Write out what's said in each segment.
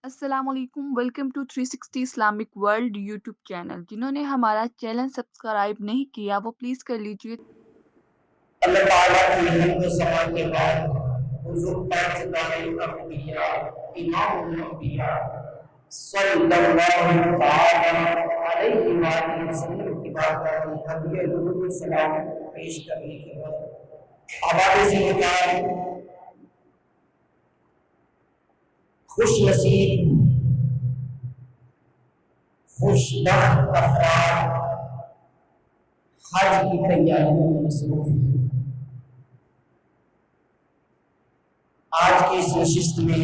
السلام علیکم، welcome to 360 Islamic world YouTube channel. جنہوں نے ہمارا چینل سبسکرائب نہیں کیا وہ پلیز کر لیجیے۔ اللہ تعالیٰ کی حمد و ثنا کے بعد حضور پاک الانبیاء امام الانبیاء صلی اللہ تعالیٰ علیہ وآلہ وسلم کی بارگاہ میں ہدیہ درود و سلام پیش کرنے کے بعد آباد زندگار خوش نصیب خوش بخت افراد حج کی تیاریوں میں مصروف ہیں۔ آج کی اس نشست میں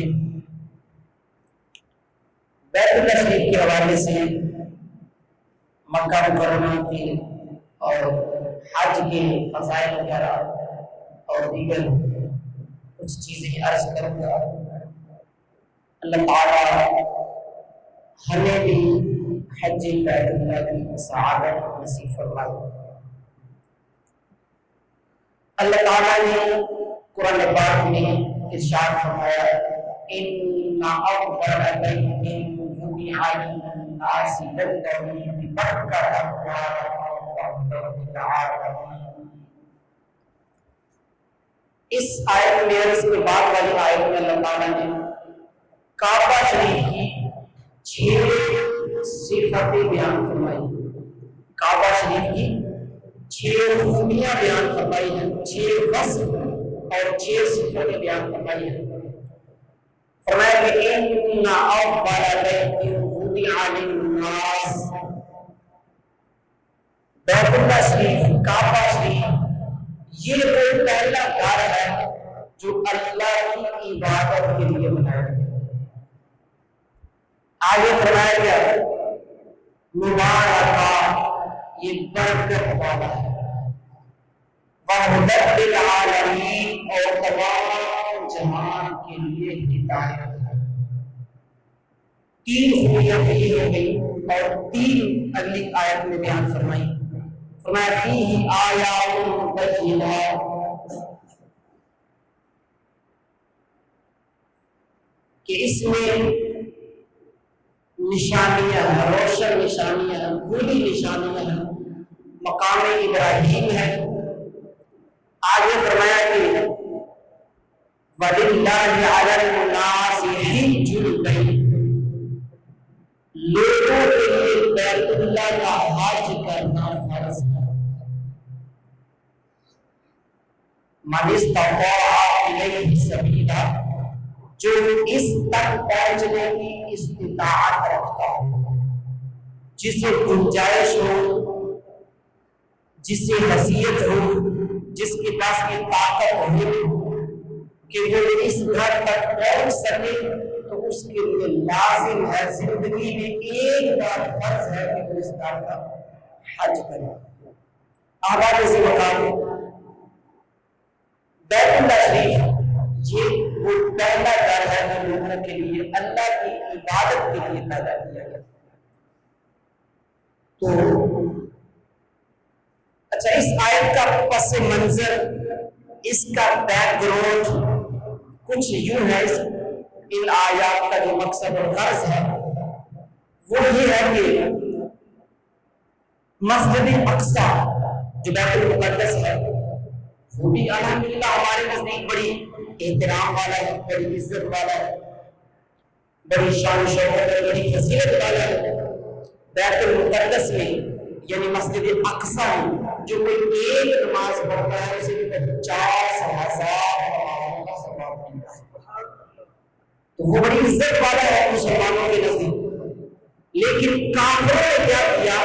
بیت اللہ شریف کے حوالے سے مکہ مکرمہ کے اور حج کے فضائل وغیرہ اور دیگر کچھ چیزیں عرض کروں گا۔ اللہ تعالیٰ ہمیں بھی حج بیت اللہ کی سعادت نصیب فرمائے۔ اللہ تعالیٰ نے قرآن پاک میں ارشاد فرمایا ان اول بیت وضع للناس للذی ببکہ مبارکا للعالمین۔ اس آیت میں اس کے بعد والی آیت میں اللہ تعالیٰ نے کعبہ شریف کی 6 صفتیں بیان فرمائی۔ کعبہ شریف کی 6 خوبیاں بیان فرمائی ہیں، 6 وصف اور 6 صفتیں بیان فرمائی ہیں۔ فرمایا کہ ان اول بیت وضع للناس، بیت اللہ شریف کعبہ شریف یہ وہ پہلا گھر ہے جو اللہ کی عبادت کے لیے بنایا گیا۔ آگے فرمایا گیا مبارکہ یہ برکت والا ہے، وَهُدًى لِّلْعَالَمِينَ اور تمام جہان کے لیے ہدایت ہے۔ 3 خوبیاں یہ ہو گئی اور 3 اگلی آیت میں بیان فرمائی۔ فرمایا فیہ آیات بینات کہ اس میں نشانیاں ہیں، روشن نشانیاں ہیں، کھلی نشانیاں ہیں، مقام ابراہیم ہے۔ آگے فرمایا کہ وَلِلَّهِ عَلَى النَّاسِ حِجُّ الْبَيْتِ، لوگوں کے لیے بیت اللہ کا حج کرنا فرض ہے۔ مَنِ اسْتَطَاعَ إِلَيْهِ سَبِيلًا، جو اس تک پہنچنے کی استطاعت رکھتا ہو، جسے گنجائش ہو، جسے حیثیت ہو، جس کے پاس کی طاقت ہو کہ وہ اس گھر تک پہنچ سکے، تو اس کے لیے لازم ہے، زندگی میں ایک بار فرض ہے کہ وہ اس گھر کا حج کرے۔ آباد سے مقام بیت اللہ شریف یہ وہ پہلا گھر ہے جو لوگوں کے لیے اللہ کی عبادت کے لیے پیدا کیا گیا۔ تو اچھا، اس آیت کا پس منظر، اس کا بیک گراؤنڈ کچھ یوں ہے۔ ان آیات کا جو مقصد اور غرض ہے وہ یہ ہے کہ مسجد اقصی جو بیت المقدس ہے وہ بھی الحمدللہ ہمارے نزدیک بڑی احترام والا ہے، بڑی عزت والا ہے، بڑی شان و شوکت ہے، بڑی فضیلت والا ہے۔ بیت المقدس میں یعنی مسجد اقصی میں جو کوئی ایک نماز پڑھتا ہے اسے 50,000 نمازوں کا ثواب ملتا ہے۔ تو وہ بڑی عزت والا ہے مسلمانوں کے نزدیک۔ لیکن کافروں نے کیا کیا،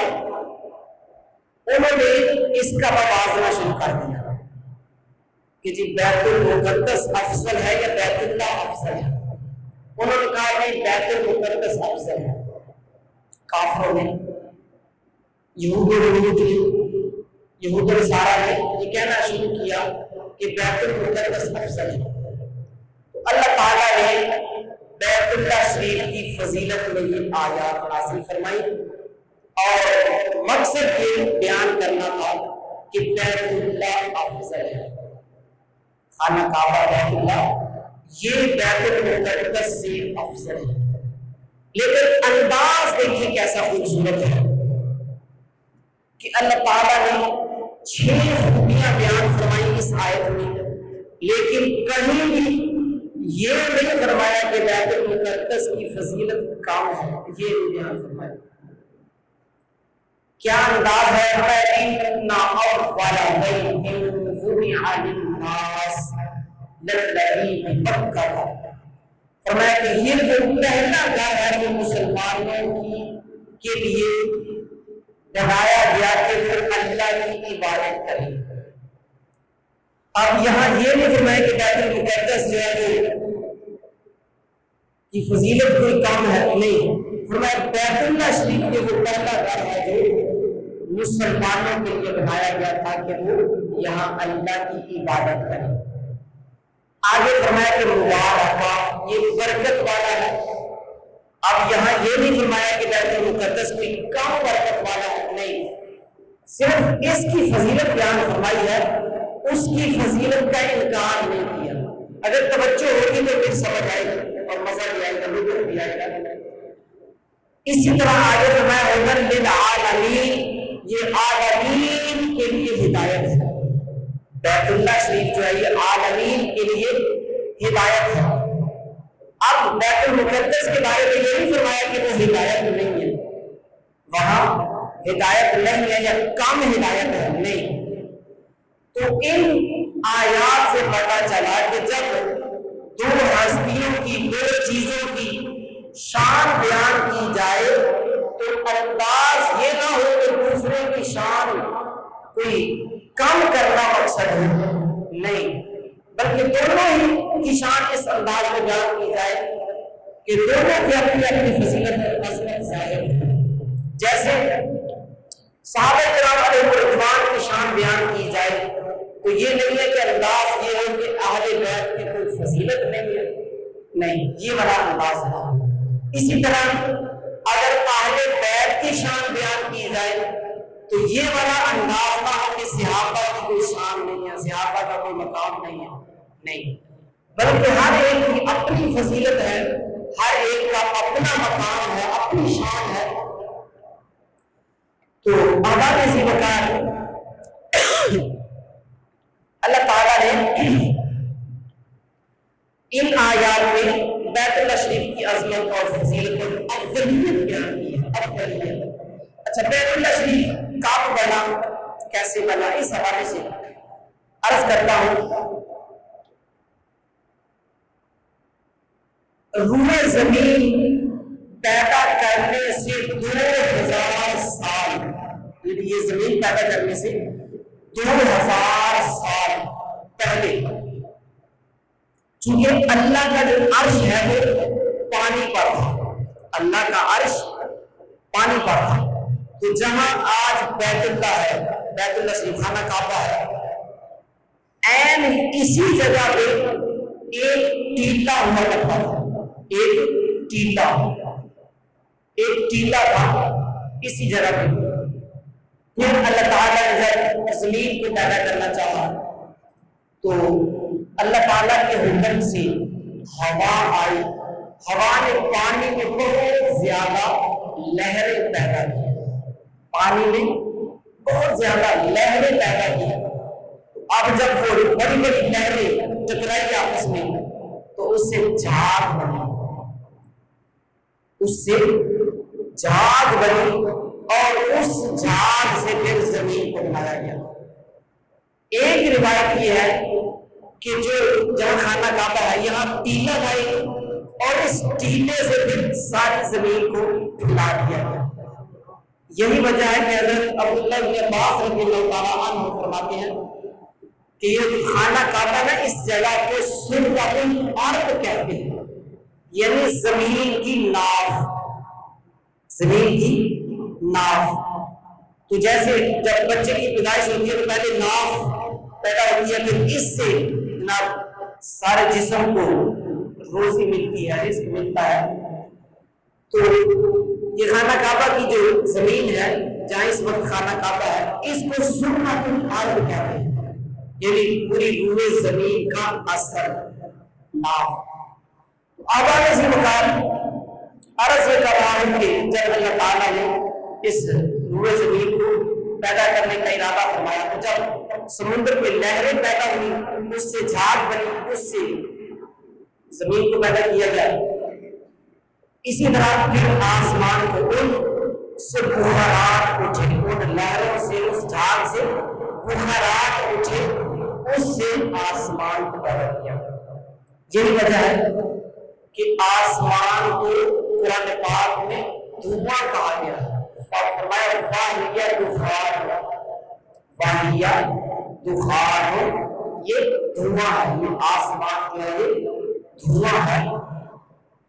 انہوں نے اس کا موازنہ شروع کر دیا کہ جی بیت المقدس افضل ہے یا بیت اللہ افضل ہے۔ انہوں نے کہا کہ بیت المقدس افضل ہے۔ کافروں نے، یہود و نصارہ نے یہ کہنا شروع کیا کہ بیت المقدس افضل ہے۔ تو اللہ تعالیٰ نے بیت اللہ شریف کی فضیلت میں یہ آیات نازل فرمائی اور مقصد یہ بیان کرنا تھا کہ بیت اللہ افضل ہے۔ خانہ کعبہ بیت اللہ یہ بیت المقدس سے افضل ہے۔ لیکن انداز دیکھیے کیسا خوبصورت ہے کہ اللہ تعالیٰ نے 6 خوبیاں بیان فرمائی اس آیت میں، لیکن کہیں بھی یہ نہیں فرمایا کہ بیت المقدس کی فضیلت کام ہے، یہ نہیں بیان فرمایا۔ کیا انداز ہے؟ فَإِنَّ أَوَّلَ بَيْتٍ وُضِعَ لِلنَّاسِ لَلَّذِي بِبَكَّةَ، فرمایا کہ یہ جو پہلا گھر ہے جو مسلمانوں کے لیے بنایا گیا کہ وہ اللہ کی عبادت کریں۔ اب یہاں یہ نہیں فرمایا کہ بیت المقدس جو ہے کی فضیلت کوئی کام ہے، نہیں، فرمایا بیت اللہ شریف کے وہ پہلا گھر ہے جو مسلمانوں کے لیے بنایا گیا تھا کہ وہ یہاں اللہ کی عبادت کریں۔ آگے فرمایا کہ مبارک، یہ برکت والا ہے۔ اب یہاں یہ نہیں فرمایا کہ بیت المقدس کوئی کم برکت والا ہے، نہیں، صرف اس کی فضیلت بیان فرمائی ہے، اس کی فضیلت کا انکار نہیں کیا۔ اگر توجہ ہوگی تو پھر سمجھ آئے گی اور مزہ بھی آئے گا، لطف بھی آئے گا۔ اسی طرح آگے فرمایا ہدی للعالمین، یہ عالمین کے لیے ہدایت ہے۔ بیت اللہ شریف جو ہے یہ عالمین کے لیے ہدایت ہے۔ اب بیت المقدس کے بارے میں یہ نہیں فرمایا کہ وہ ہدایت نہیں ہے، وہاں ہدایت نہیں ہے یا کم ہدایت ہے، نہیں۔ تو ان آیات سے پتہ چلا کہ جب دو ہستیوں کی، دو چیزوں کی شان بیان کی جائے تو انداز یہ نہ ہو کہ دوسرے کی شان کوئی کم کرنا مقصد ہے، نہیں، بلکہ دونوں ہی کی شان اس انداز میں بیان کی جائے کہ دونوں کی اپنی اپنی فضیلت اور عظمت ظاہر ہے۔ جیسے صحابہ کرام علیہ رضوان کی شان بیان کی جائے تو یہ نہیں ہے کہ انداز یہ ہو کہ اہل بیت کی کوئی فضیلت نہیں ہے، نہیں، یہ بڑا انداز ہے۔ اسی طرح اگر اہل بیت کی شان بیان کی جائے تو یہ والا انداز نہ ہو کہ صحابہ کی کوئی شان نہیں ہے، صحابہ کا کوئی مقام نہیں ہے، نہیں، بلکہ ہر ایک کی اپنی فضیلت ہے، ہر ایک کا اپنا مقام ہے، اپنی شان ہے۔ تو آباد اسی وقار اللہ تعالیٰ نے ان آیات میں بیت اللہ شریف کی عظمت اور فضیلت اور افضلیت بیان کی ہے، افضلیت۔ اچھا، بیت اللہ شریف کب بنا، کیسے بنا، اس حوالے سے عرض کرتا ہوں۔ روح زمین پیدا کرنے سے 2000 سال، یہ زمین پیدا کرنے سے 2000 سال پہلے، چونکہ اللہ کا جو عرش ہے وہ پانی پر تھا، اللہ کا عرش پانی پر تھا، تو جہاں آج بیت اللہ ہے، بیت اللہ شریف خانہ کعبہ ہے، این اسی جگہ پہ ایک ٹیلا ہوا کرتا تھا، ایک ٹیلا تھا اسی جگہ پہ۔ پھر اللہ تعالیٰ نے جب زمین کو پیدا کرنا چاہا تو اللہ تعالیٰ کے حکم سے ہوا آئی، ہوا نے پانی میں بہت زیادہ لہریں پیدا کی، پانی میں بہت زیادہ لہریں پیدا کی۔ اب جب وہ بڑی بڑی لہریں ٹکرائی آپس میں تو اس سے جھاگ بنی، اور اس جھاگ سے پھر زمین کو بنایا گیا۔ ایک روایت یہ ہے کہ جو جہاں خانہ کعبہ ہے یہاں ٹیلا لائی اور اس ٹیلے سے پھر ساری زمین کو پھیلا دیا گیا۔ یہی وجہ ہے کہ حضرت عبداللہ بن عباس رضی اللہ تعالیٰ عنہ فرماتے ہیں کہ یہ خانہ کعبہ نا اس جگہ کو سرۃ الارض کہتے ہیں، یعنی زمین کی ناف، زمین کی ناف۔ تو جیسے جب بچے کی پیدائش ہوتی ہے تو پہلے ناف پیدا ہوتی ہے، پھر اس سے جناب سارے جسم کو روزی ملتی ہے، رزق ملتا ہے۔ تو یہ خانہ کعبہ کی جو زمین ہے جہاں اس وقت خانہ کعبہ ہے، اس کو سرۃ الارض کہتے ہیں، یعنی پوری روح زمین کا اثر ناف۔ آباد سے مقام عرض یہ کر رہا ہوں کہ جب اللہ تعالیٰ نے اس روئے زمین کو پیدا کرنے کا ارادہ فرمایا تو جب سمندر میں لہریں پیدا ہوئی، اس سے جھاگ بنی، اس سے زمین کو پیدا کیا گیا، اسی طرح پھر آسمان کو ان سے بخارات اٹھے، ان لہروں سے، اس جھاگ سے بخارات اٹھے، اس سے آسمان کو پیدا کیا۔ یہی وجہ ہے کہ آسمان کو قرآن پاک میں دھواں کہا گیا اور فرمایا واہیہ دخان، واہیہ دخان، یہ دھواں ہے، یہ آسمان جو ہے یہ دھواں ہے۔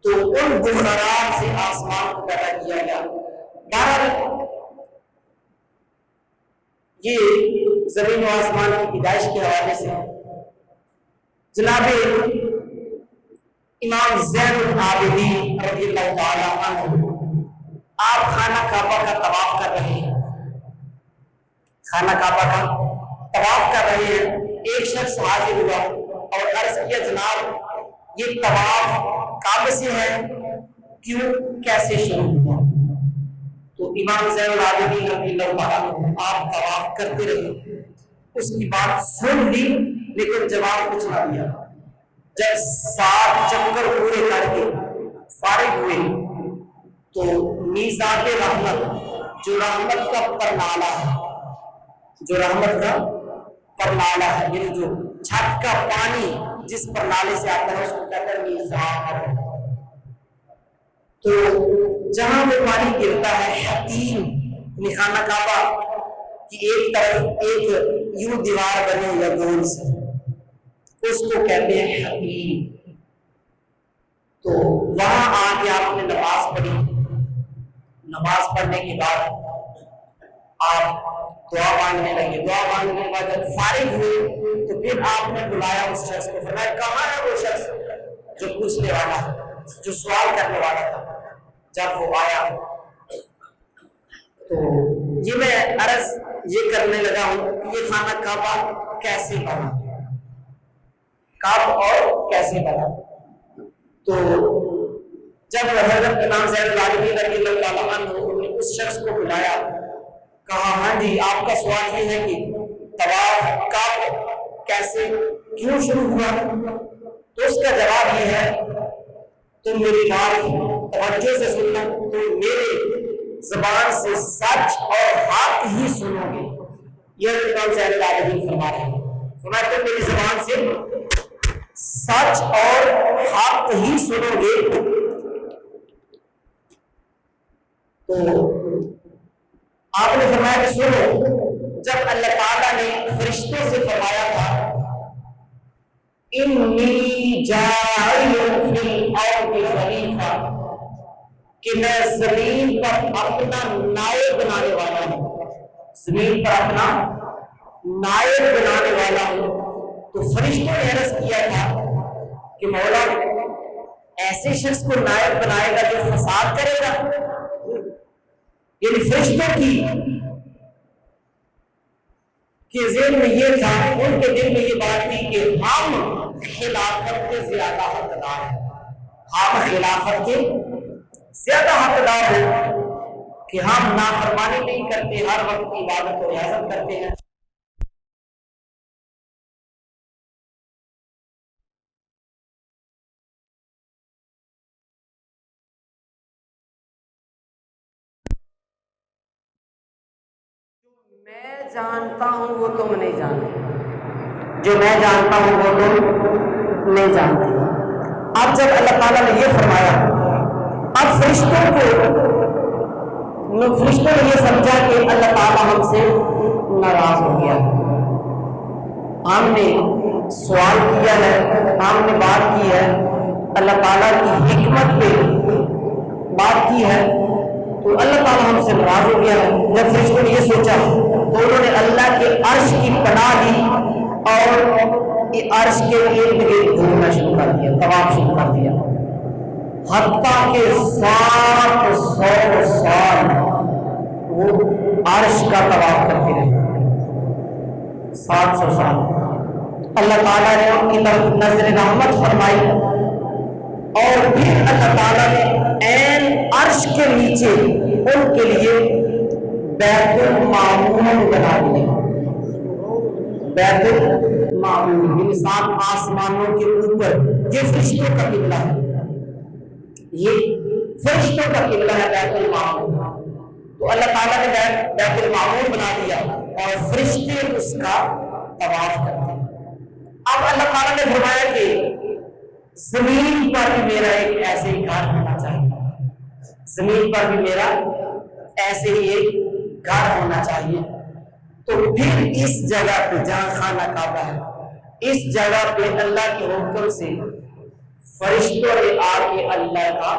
تو ان بخارات سے آسمان کو پیدا کیا گیا۔ بہرحال یہ زمین و آسمان کی پیدائش کے حوالے سے جناب امام زین العابدین رضی اللہ تعالیٰ عنہ آپ خانہ کعبہ کا طواف کر رہے ہیں، خانہ کعبہ کا طواف کر رہے ہیں، ایک شخص حاضر ہوا اور عرض کیا جناب یہ طواف کعبے سے ہے، کیوں، کیسے شروع ہوا؟ تو امام زین العابدین رضی اللہ تعالیٰ عنہ آپ طواف کرتے رہے، اس کی بات سن لی لیکن جواب کچھ نہ دیا۔ جب 7 چکر پورے کر کے فارغ ہوئے تو میزات رحمت، جو رحمت کا پرنالہ ہے، جو رحمت کا پرنالہ ہے، یعنی جو چھت کا پانی جس پرنالے سے آتا ہے اس کو کہتے ہیں میزات۔ تو جہاں وہ پانی گرتا ہے حتیم، یعنی خانہ کعبہ کی ایک طرف ایک یوں دیوار بنے یا گول سے، اس کو کہتے ہیں حتیم۔ تو وہاں آ کے آپ نے نماز پڑھی، نماز پڑھنے کے بعد آپ دعا مانگنے لگے، دعا مانگنے کے بعد جب فارغ ہوئے تو پھر آپ نے بلایا اس شخص کو، فرمایا کہاں ہے وہ شخص جو پوچھنے والا، جو سوال کرنے والا تھا؟ جب وہ آیا تو یہ میں عرض یہ کرنے لگا ہوں کہ یہ خانہ کعبہ کیسے بنا، کب اور کیسے بنا؟ تو جب حضرت امام زین العابدین رضی اللہ تعالیٰ عنہ نے اس شخص کو بلایا، کہا ہاں جی آپ کا سوال یہ ہے کہ طواف کب، کیسے، کیوں شروع ہوا؟ تو اس کا جواب یہ ہے تم میری بات توجہ سے سننا، تم میرے زبان سے سچ اور حق ہی سنو گے۔ یہ امام زین العابدین فرما رہے ہیں، فرمایا تم میری زبان سے سچ اور حق ہی سنو گے۔ تو آپ نے فرمایا کہ سنو، جب اللہ تعالیٰ نے فرشتوں سے فرمایا تھا انی جاعل فی الارض خلیفہ، کہ میں زمین پر اپنا نائب بنانے والا ہوں، زمین پر اپنا نائب بنانے والا ہوں۔ تو فرشتوں نے عرض کیا تھا کہ مولا ایسے شخص کو نائب بنائے گا جو فساد کرے گا؟ یعنی فرشتوں کی کہ ذہن میں یہ تھا، ان کے دل میں یہ بات تھی کہ ہم خلافت کے زیادہ حقدار ہیں، ہم خلافت کے زیادہ حقدار ہیں کہ ہم نافرمانی نہیں کرتے، ہر وقت عبادت و ریاضت کرتے ہیں۔ میں جانتا ہوں وہ تم نہیں جانتے، جو میں جانتا ہوں وہ تم نہیں جانتے۔ اب جب اللہ تعالیٰ نے یہ فرمایا، اب فرشتوں نے یہ سمجھا کہ اللہ تعالیٰ ہم سے ناراض ہو گیا، ہم نے سوال کیا ہے، ہم نے بات کی ہے، اللہ تعالیٰ کی حکمت پہ بات کی ہے، تو اللہ تعالیٰ ہم سے ناراض ہو گیا ہے۔ جب فرشتوں نے یہ سوچا تو انہوں نے اللہ کے عرش کی پناہ لی اور عرش کے ارد گرد گھومنا شروع کر دیا، طواف شروع کر دیا، حتیٰ کہ 700 سال وہ عرش کا طواف کرتے رہے، 700 سال۔ اللہ تعالیٰ نے ان کی طرف نظر رحمت فرمائی اور پھر اللہ تعالیٰ نے عین عرش کے نیچے ان کے لیے بیت المعمور بنا دیا. بیت المعمور یعنی 7 آسمانوں کے اوپر یہ فرشتوں کا قبلہ ہے. یہ فرشتوں کا قبلہ ہے بیت المعمور. تو اللہ تعالیٰ نے بیت المعمور بنا دیا اور فرشتے اس کا طواف کرتے ہیں. اب اللہ تعالیٰ نے فرمایا کہ زمین پر بھی میرا ایک ایسے ہی گھر ہونا چاہیے. زمین پر بھی میرا ایسے ہی ایک گھر ہونا چاہیے. تو پھر اس جگہ پہ جہاں خانہ کعبہ ہے, اس جگہ پہ اللہ کے حکم سے فرشتوں نے آ کے اللہ کا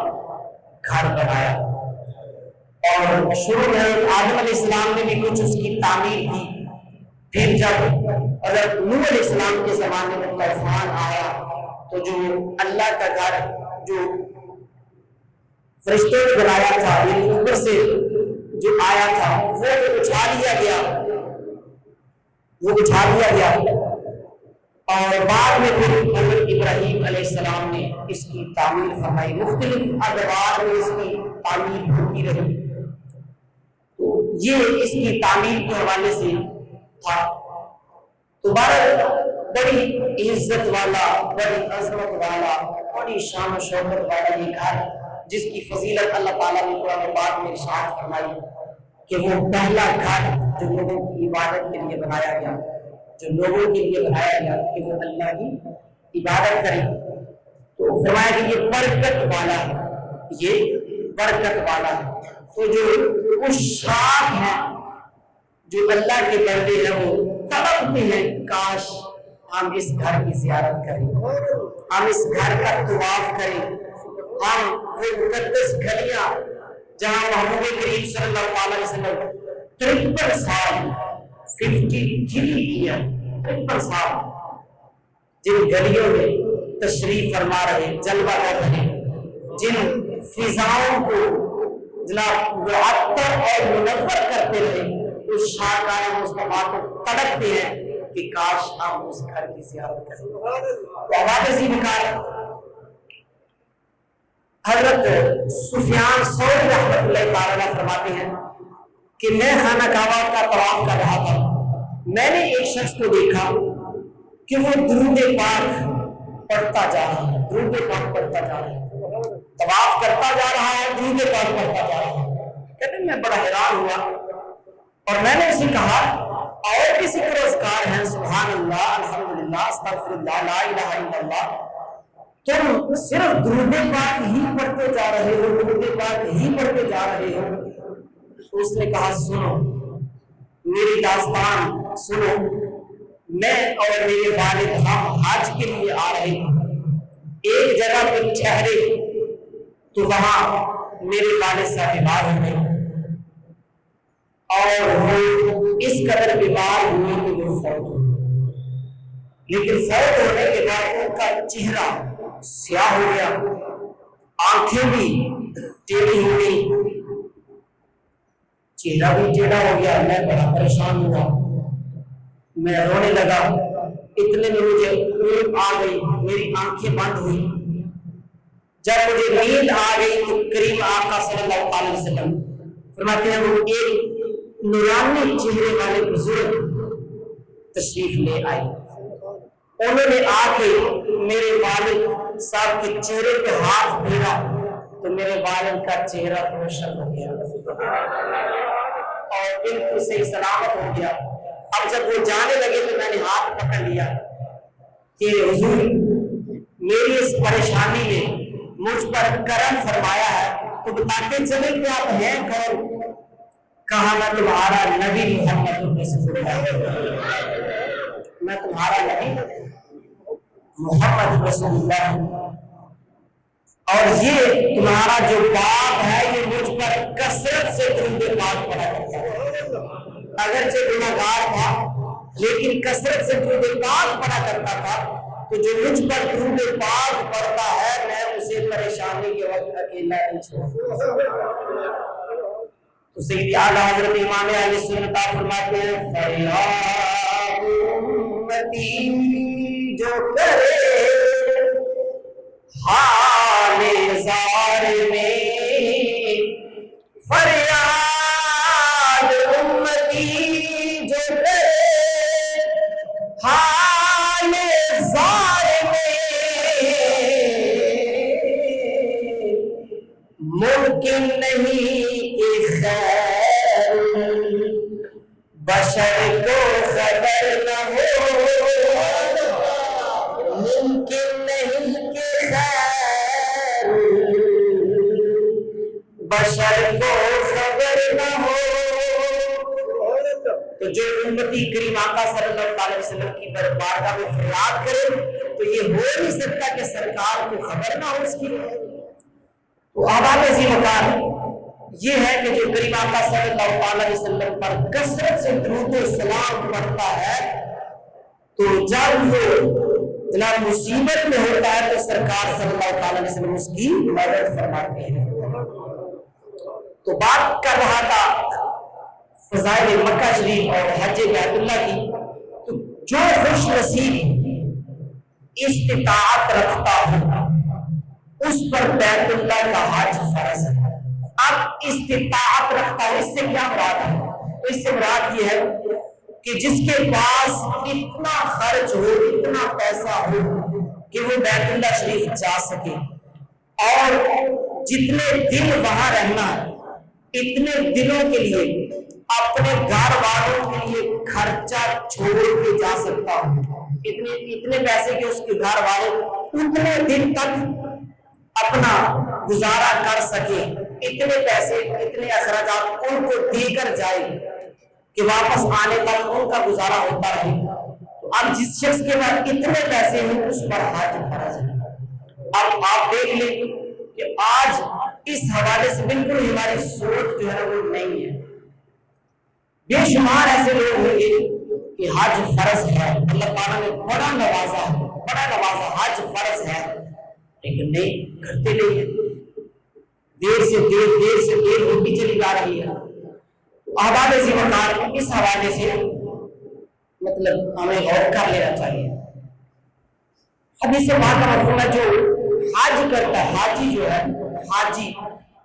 گھر بنایا. اور شروع میں آدم علیہ السلام نے بھی کچھ اس کی تعمیر کی. پھر جب حضرت نوح علیہ السلام کے زمانے میں طوفان آیا تو جو اللہ کا گھر جو فرشتوں نے بنایا تھا یہ اوپر سے جو آیا تھا وہ اٹھا لیا گیا, اور بعد میں پھر حضرت ابراہیم علیہ السلام نے اس کی تعمیر فرمائی. مختلف ادوار میں اس کی تعمیر ہوتی رہی. تو یہ اس کی تعمیر کے حوالے سے تھا. تو بڑی عزت والا, بڑی عظمت والا, بڑی شان و شوکت والا یہ گھر جس کی فضیلت اللہ تعالیٰ نے قرآن پاک میں ارشاد فرمائی کہ وہ پہلا گھر جو لوگوں کی عبادت کے لیے بنایا گیا, جو لوگوں کے لیے بنایا گیا کہ وہ اللہ کی عبادت کریں. تو فرمایا کہ یہ برکت والا ہے, یہ برکت والا ہے. تو جو کچھ شاخ ہیں جو اللہ کے بندے ہیں وہ تڑپتے ہیں کاش ہم اس گھر کی زیارت کریں, ہم اس گھر کا طواف کریں, ہم وہ مقدس گلیاں جہاں محمود کریم صلی اللہ علیہ وسلم 53 سال 53 ایئر 53 سال جن گلیوں میں تشریف فرما رہے, جلوہ کر رہے, جن فضاؤں کو جناب معطر اور منور کرتے رہے, اس شاہکار مصطفیٰ کو تڑپتے ہیں کہ کاش ہم اس گھر کی زیارت کریں. تو واضح نکال حضرت سفیان ثوری رحمۃ اللہ تعالی فرماتے ہیں کہ میں خانہ کعبہ کا طواف کر رہا تھا, میں نے ایک شخص کو دیکھا کہ وہ درود پاک پڑھتا جا رہا ہے, درود پاک پڑھتا جا رہا ہے, طواف کرتا جا رہا ہے, درود پاک پڑھتا جا رہا ہے. کہتے ہیں میں بڑا حیران ہوا اور میں نے اسے کہا اور بھی ذکر و اذکار ہیں, سبحان اللہ, الحمدللہ, استغفر اللہ, لا الہ الا اللہ, تم صرف درود پاک ہی پڑھتے جا رہے ہو, درود پاک ہی پڑھتے جا رہے ہو. اس نے کہا سنو میری داستان سنو, میں اور میرے والد ہم حج کے لیے آ رہے ہیں, ایک جگہ پہ ٹھہرے تو وہاں میرے والد صاحب بیمار ہو گئے اور وہ اس قدر بیمار ہوئے کہ وہ فوت ہو گئے. لیکن فوت ہونے کے بعد ان کا چہرہ سیاہ ہو گیا, آنکھیں بھی ٹیڑھی ہو گئی, چہرہ بھی ٹیڑھا ہو گیا. میں بڑا پریشان ہوا, میں رونے لگا. اتنے میں مجھے نیند آ گئی, میری آنکھیں بند ہوئی. جب مجھے نیند آ گئی تو کریم آقا صلی اللہ علیہ وسلم فرماتے ہیں وہ ایک نورانی چہرے والے بزرگ تشریف لے آئے. انہوں نے آ کے میرے والد صاحب کے چہرے پہ ہاتھ پھیرا تو میرے والد کا چہرہ روشن ہو گیا اور بالکل صحیح سلامت ہو گیا. اب جب وہ جانے لگے تو میں نے ہاتھ پکڑ لیا کہ حضور میری اس پریشانی نے مجھ پر کرم فرمایا ہے تو بتاتے چلے کہ آپ ہیں کون. کہا میں تمہارا نبی محمد رسول اللہ, میں تمہارا نبی محمد رسول اللہ, اور یہ تمہارا جو باپ ہے یہ مجھ پر کثرت سے درود پاک پڑھا کرتا ہے. اگرچہ گناہگار تھا لیکن کثرت سے درود پاک پڑھا کرتا تھا. تو جو مجھ پر درود پاک پڑھتا ہے میں اسے پریشانی کے وقت اکیلا نہیں چھوڑتا. تو سیدی اعلیٰ حضرت امام اہل سنت فرماتے ہیں فریاد امتی جو کرے حال ممکن نہیں کہ خیر بشر کو خبر نہ ہو، ممکن نہیں کہ خیر بشر کو خبر نہ ہو۔ تو جو امتی کریم آقا صلی اللہ علیہ وسلم کی بارگاہ میں فریاد کرے تو یہ ہو نہیں سکتا کہ سرکار کو خبر نہ ہو اس کی۔ تو آباد عظیم مکان یہ ہے کہ جو کریم آقا صلی اللہ علیہ وسلم پر کثرت سے درود و سلام پڑھتا ہے تو جب وہ جناب مصیبت میں ہوتا ہے تو سرکار صلی اللہ علیہ وسلم اس کی مدد فرماتے ہیں۔ تو بات کر رہا تھا فضائل مکہ شریف اور حج بیت اللہ کی، تو جو خوش نصیب استطاعت رکھتا ہو اس پر بیت اللہ کا حج فرض ہے۔ اب استطاعت رکھتا ہے، اس سے کیا مراد ہے؟ تو اس سے مراد یہ ہے کہ جس کے پاس اتنا خرچ ہو، اتنا پیسہ ہو کہ وہ بیت اللہ شریف جا سکے، اور جتنے دن وہاں رہنا ہے اتنے دنوں کے لیے اپنے گھر والوں کے لیے خرچہ چھوڑ کے جا سکتا ہوں، اتنے پیسے کہ اس کے گھر والے اتنے دن تک اپنا گزارا کر سکے، اتنے پیسے اتنے اخراجات ان کو دے کر جائے کہ واپس آنے تک ان کا گزارا ہوتا رہے۔ تو اب جس شخص کے بعد اتنے پیسے ہیں اس پر حج فرض ہے۔ اب آپ دیکھ لیں کہ آج اس حوالے سے بالکل ہماری سوچ جو ہے وہ نہیں ہے۔ بے شمار ایسے لوگ ہوں گے کہ حج فرض ہے، اللہ تعالیٰ نے بڑا نوازا حج فرض ہے، لیکن نہیں کرتے نہیں ہیں، دیر سے دیر ہوتی چلی جا رہی ہے۔ آباد زیمکار اس حوالے سے مطلب ہمیں غور کر لینا چاہیے۔ حدیث پاک کا مفہوم ہے جو حج کرتا ہے، حاجی جو ہے، حاجی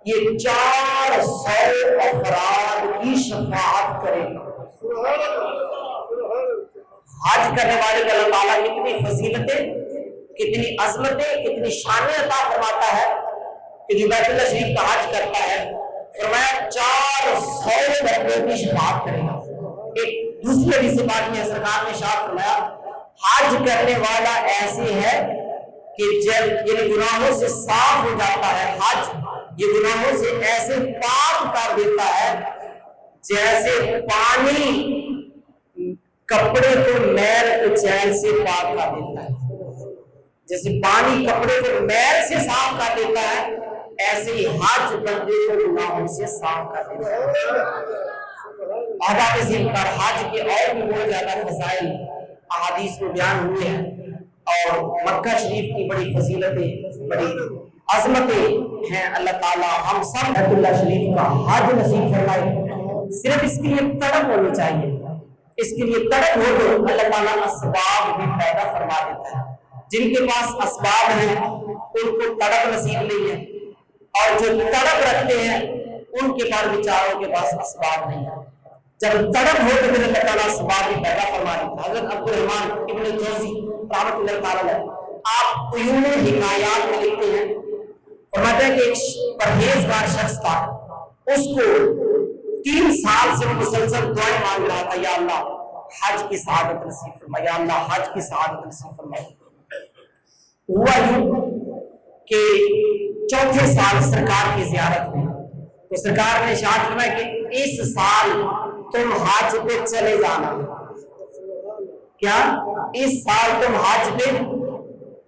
یہ 400 افراد کی شفاعت کرے گا۔ حج کرنے والے کو اللہ تعالیٰ کتنی فضیلتیں، کتنی عظمتیں، کتنی شانیں عطا فرماتا ہے کہ جو بیت اللہ شریف کا حج کرتا ہے، فرمایا 400 بندوں کی شفاعت کرے گا۔ ایک دوسری حدیث پاک میں سرکار نے ارشاد فرمایا حج کرنے والا ایسے ہے کہ جب یہ گناہوں سے صاف ہو جاتا ہے، حج یہ گناہوں سے ایسے پاک کر دیتا ہے جیسے پانی کپڑے کو میل کچیل سے پاک کر دیتا ہے۔ جیسے پانی کپڑے کو میل سے صاف کر دیتا ہے، ایسے ہی حج بندے کو گناہوں سے صاف کر دیتا ہے۔ آداب ذکر پر حج کے اور بھی بہت زیادہ فضائل احادیث میں بیان ہوئے ہیں، اور مکہ شریف کی بڑی فضیلتیں، بڑی عظمتیں ہیں۔ اللہ تعالیٰ ہم سب بیت اللہ شریف کا حج نصیب فرمائے۔ صرف اس کے لیے تڑپ ہونی چاہیے، اس کے لیے تڑپ ہو تو اللہ تعالیٰ اسباب بھی پیدا فرما دیتا ہے۔ جن کے پاس اسباب ہیں ان کو تڑپ نصیب نہیں ہے، اور جو تڑپ رکھتے ہیں ان کے پاس بیچاروں کے پاس اسباب نہیں ہے۔ جب تڑپ ہو تو پھر اللہ تعالیٰ اسباب بھی پیدا فرما دیتا ہے۔ حضرت عبد الرحمن ابن جوزی رحمۃ اللہ تعالیٰ آپ عیون حکایات میں لکھتے ہیں، فرماتے ہیں کہ ایک پرہیزگار شخص تھا، اس کو 3 سال سے وہ مسلسل دعائیں مانگ رہا تھا، یا اللہ حج کی سعادت نصیب فرما، یا اللہ حج کی سعادت نصیب فرما۔ ہوا یوں کہ 4تھے سال سرکار کی زیارت میں تو سرکار نے ارشاد فرمایا کہ اس سال تم حج پہ چلے جانا۔ کیا اس سال تم حج پہ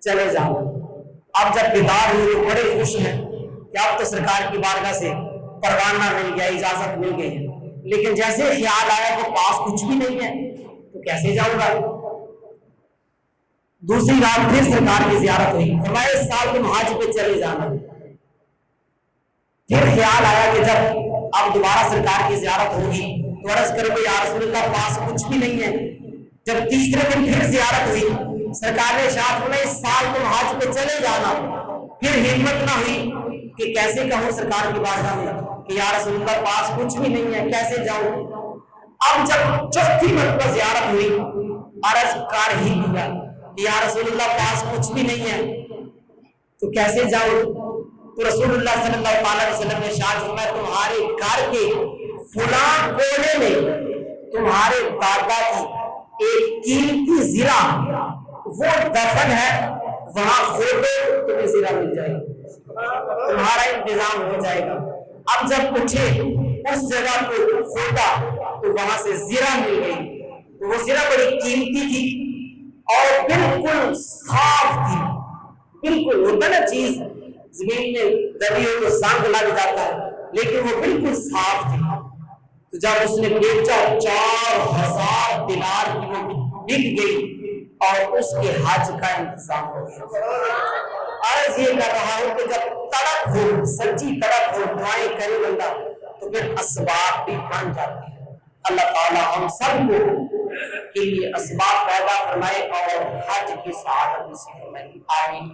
چلے جانا؟ اب جب بیدار ہوئے تو بڑے خوش ہیں کہ اب تو سرکار کی بارگاہ سے پروانہ مل گیا، اجازت مل گئی ہے، لیکن جیسے خیال آیا کہ پاس کچھ بھی نہیں ہے تو کیسے جاؤں گا۔ دوسری رات پھر سرکار کی زیارت ہوئی، فرمایا اس سال تم حج پہ چلے جانا۔ پھر خیال آیا کہ جب اب دوبارہ سرکار کی زیارت ہوگی تو عرض کرو کہ یا رسول اللہ پاس کچھ بھی نہیں ہے۔ جب تیسرے دن پھر زیارت ہوئی، سرکار نے ارشاد فرمایا اس سال تم حج پہ چلے جانا۔ پھر ہمت نہ ہوئی کہ کیسے کہوں سرکار کی بارگاہ میں کہ یا رسول اللہ پاس کچھ بھی نہیں ہے، کیسے جاؤں۔ اب جب 4تھی مرتبہ زیارت ہوئی، عرض کر ہی دیا کہ یا رسول اللہ پاس کچھ بھی نہیں ہے تو کیسے جاؤں۔ تو رسول اللہ صلی اللہ علیہ وسلم نے ارشاد فرمایا تمہارے گھر کے فلاں کونے میں تمہارے دادا کی ایک قیمتی زرہ وہ دفن ہے، وہاں کھودو تمہیں زرہ مل جائے گی، تمہارا انتظام ہو جائے گا۔ اب جب اٹھے اس جگہ کو کھودا تو وہاں سے زرہ مل گئی، تو وہ زرہ بڑی قیمتی تھی اور بالکل صاف تھی، بالکل ہوتا نا چیز زمین میں دبی ہو تو زنگ لگ جاتا ہے، لیکن وہ بالکل صاف تھی۔ تو جب اس نے بیچا 4000 دینار کی وہ بک گئی اور اس کے حج کا انتظام ہو گیا۔ عرض یہ کر رہا ہوں کہ جب تڑپ ہو، سچی تڑپ ہو، دعائیں کرے بندہ تو پھر اسباب بھی بن جاتے ہیں۔ اللہ تعالیٰ ہم سب کو کے لیے اسباب پیدا فرمائے اور حج کی سعادت نصیب فرمائے، آمین۔